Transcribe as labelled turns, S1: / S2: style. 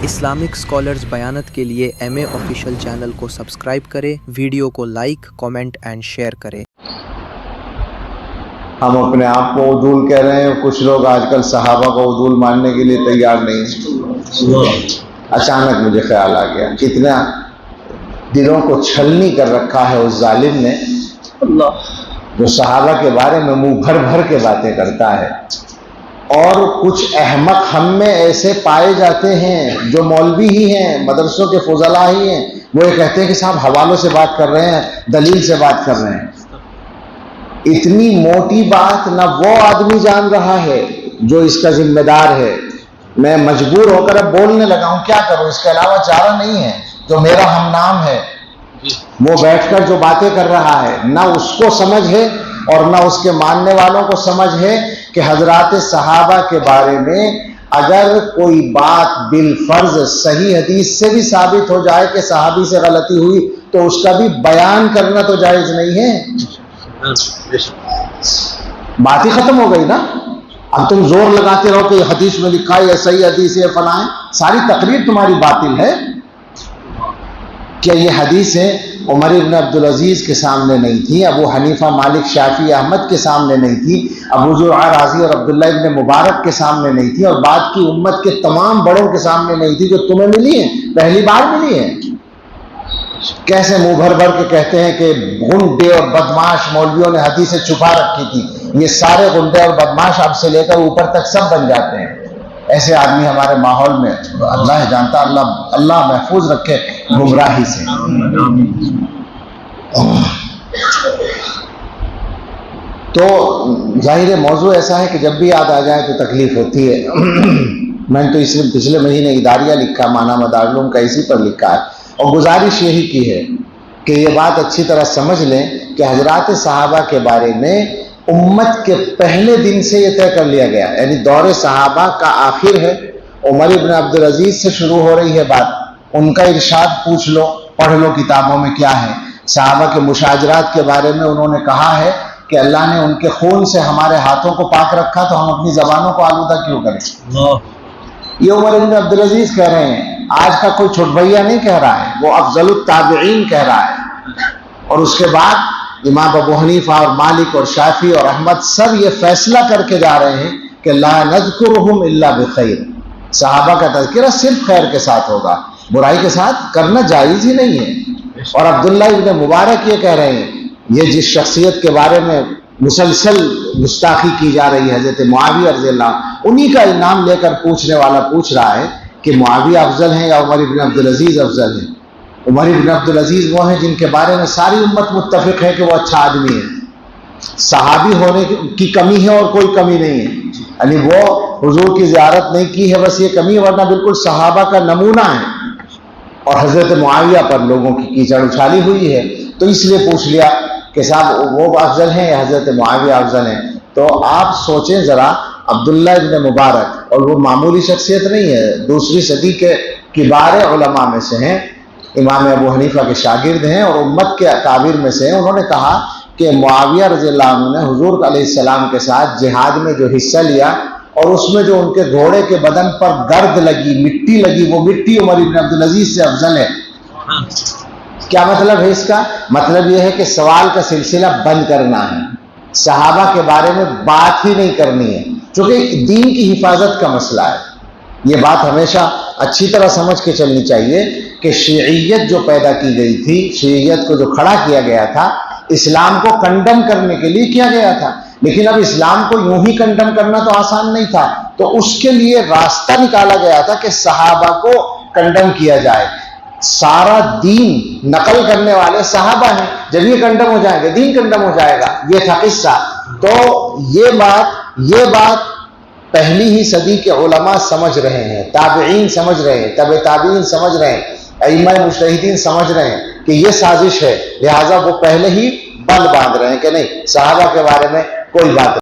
S1: Islamic scholars بیانت کے لیے M اے official channel کو سبسکرائب کریں، ویڈیو کو لائک، کامنٹ اینڈ شیئر کریں۔
S2: ہم اپنے آپ کو عدول کہہ رہے ہیں، کچھ لوگ آج کل صحابہ کو عدول ماننے کے لیے تیار نہیں ہیں۔ اچانک مجھے خیال آ گیا، کتنا دلوں کو چھلنی کر رکھا ہے اس ظالم نے، جو صحابہ کے بارے میں منہ بھر بھر کے باتیں کرتا ہے۔ اور کچھ احمق ہم میں ایسے پائے جاتے ہیں جو مولوی ہی ہیں، مدرسوں کے فضلاء ہی ہیں، وہ یہ کہتے ہیں کہ صاحب حوالوں سے بات کر رہے ہیں، دلیل سے بات کر رہے ہیں۔ اتنی موٹی بات نہ وہ آدمی جان رہا ہے جو اس کا ذمہ دار ہے۔ میں مجبور ہو کر اب بولنے لگا ہوں، کیا کروں، اس کے علاوہ چارہ نہیں ہے۔ جو میرا ہم نام ہے وہ بیٹھ کر جو باتیں کر رہا ہے، نہ اس کو سمجھ ہے اور نہ اس کے ماننے والوں کو سمجھ ہے کہ حضرات صحابہ کے بارے میں اگر کوئی بات بالفرض صحیح حدیث سے بھی ثابت ہو جائے کہ صحابی سے غلطی ہوئی تو اس کا بھی بیان کرنا تو جائز نہیں ہے۔ بات ہی ختم ہو گئی نا۔ اب تم زور لگاتے رہو کہ یہ حدیث میں لکھا ہے، صحیح حدیث ہے، فلاں ہے، ساری تقریر تمہاری باطل ہے۔ کہ یہ حدیثیں عمر ابن عبدالعزیز کے سامنے نہیں تھی، ابو حنیفہ، مالک، شافعی، احمد کے سامنے نہیں تھی، ابو زرعہ رازی اور عبداللہ ابن مبارک کے سامنے نہیں تھی، اور بعد کی امت کے تمام بڑوں کے سامنے نہیں تھی، جو تمہیں ملی ہیں، پہلی بار ملی ہیں۔ کیسے منہ بھر بھر کے کہتے ہیں کہ غنڈے اور بدماش مولویوں نے حدیثیں چھپا رکھی تھی۔ یہ سارے غنڈے اور بدماش اب سے لے کر اوپر تک سب بن جاتے ہیں۔ ایسے آدمی ہمارے ماحول میں اللہ جانتا، اللہ محفوظ رکھے گمراہی سے۔ تو ظاہر موضوع ایسا ہے کہ جب بھی یاد آ جائے تو تکلیف ہوتی ہے۔ میں نے تو اس لیے پچھلے مہینے اداریہ لکھا، مانا مدارالعلوم کا اسی پر لکھا ہے، اور گزارش یہی کی ہے کہ یہ بات اچھی طرح سمجھ لیں کہ حضرات صحابہ کے بارے میں امت کے پہلے دن سے یہ طے کر لیا گیا، یعنی دور صحابہ کا آخر ہے، عمر ابن عبدالعزیز سے شروع ہو رہی ہے بات۔ ان کا ارشاد پوچھ لو، پڑھ لو کتابوں میں کیا ہے۔ صحابہ کے مشاجرات کے بارے میں انہوں نے کہا ہے کہ اللہ نے ان کے خون سے ہمارے ہاتھوں کو پاک رکھا، تو ہم اپنی زبانوں کو آلودہ کیوں کریں۔ یہ عمر ابن عبدالعزیز کہہ رہے ہیں، آج کا کوئی چھوٹ بھیا نہیں کہہ رہا ہے، وہ افضل التابعین کہہ رہا ہے۔ اور اس کے بعد امام ابو حنیفہ اور مالک اور شافعی اور احمد سب یہ فیصلہ کر کے جا رہے ہیں کہ لا نذکرہم الا بخیر، صحابہ کا تذکرہ صرف خیر کے ساتھ ہوگا، برائی کے ساتھ کرنا جائز ہی نہیں ہے۔ اور عبداللہ ابن مبارک یہ کہہ رہے ہیں، یہ جس شخصیت کے بارے میں مسلسل گستاخی کی جا رہی ہے، حضرت معاویہ رضی اللہ عنہ، انہی کا انعام لے کر پوچھنے والا پوچھ رہا ہے کہ معاویہ افضل ہیں یا عمر ابن عبدالعزیز افضل ہیں۔ عمر ابن عبدالعزیز وہ ہیں جن کے بارے میں ساری امت متفق ہے کہ وہ اچھا آدمی ہے، صحابی ہونے کی کمی ہے اور کوئی کمی نہیں ہے، یعنی وہ حضور کی زیارت نہیں کی ہے بس یہ کمی ہے، ورنہ بالکل صحابہ کا نمونہ ہے۔ اور حضرت معاویہ پر لوگوں کی کیچڑ اچھالی ہوئی ہے، تو اس لیے پوچھ لیا کہ صاحب وہ افضل ہیں یا حضرت معاویہ افضل ہیں۔ تو آپ سوچیں ذرا، عبداللہ ابن مبارک، اور وہ معمولی شخصیت نہیں ہے، دوسری صدی کے کبار علماء میں سے ہیں، امام ابو حنیفہ کے شاگرد ہیں اور امت کے اکابر میں سے ہیں۔ انہوں نے کہا کہ معاویہ رضی اللہ عنہ نے حضور علیہ السلام کے ساتھ جہاد میں جو حصہ لیا اور اس میں جو ان کے گھوڑے کے بدن پر گرد لگی، مٹی لگی، وہ مٹی عمر ابن عبدالعزیز سے افضل ہے۔ کیا مطلب ہے اس کا؟ مطلب یہ ہے کہ سوال کا سلسلہ بند کرنا ہے، صحابہ کے بارے میں بات ہی نہیں کرنی ہے، چونکہ دین کی حفاظت کا مسئلہ ہے۔ یہ بات ہمیشہ اچھی طرح سمجھ کے چلنی چاہیے کہ شیعیت جو پیدا کی گئی تھی، شیعیت کو جو کھڑا کیا گیا تھا، اسلام کو کنڈم کرنے کے لیے کیا گیا تھا، لیکن اب اسلام کو یوں ہی کنڈم کرنا تو آسان نہیں تھا، تو اس کے لیے راستہ نکالا گیا تھا کہ صحابہ کو کنڈم کیا جائے۔ سارا دین نقل کرنے والے صحابہ ہیں، جب یہ کنڈم ہو جائیں گے دین کنڈم ہو جائے گا، یہ تھا قصہ۔ تو یہ بات پہلی ہی صدی کے علماء سمجھ رہے ہیں، تابعین سمجھ رہے ہیں، تبع تابعین سمجھ رہے ہیں، ائمہ مجتہدین سمجھ رہے ہیں کہ یہ سازش ہے، لہٰذا وہ پہلے ہی بند باندھ رہے ہیں کہ نہیں، صحابہ کے بارے میں کوئی بات نہیں۔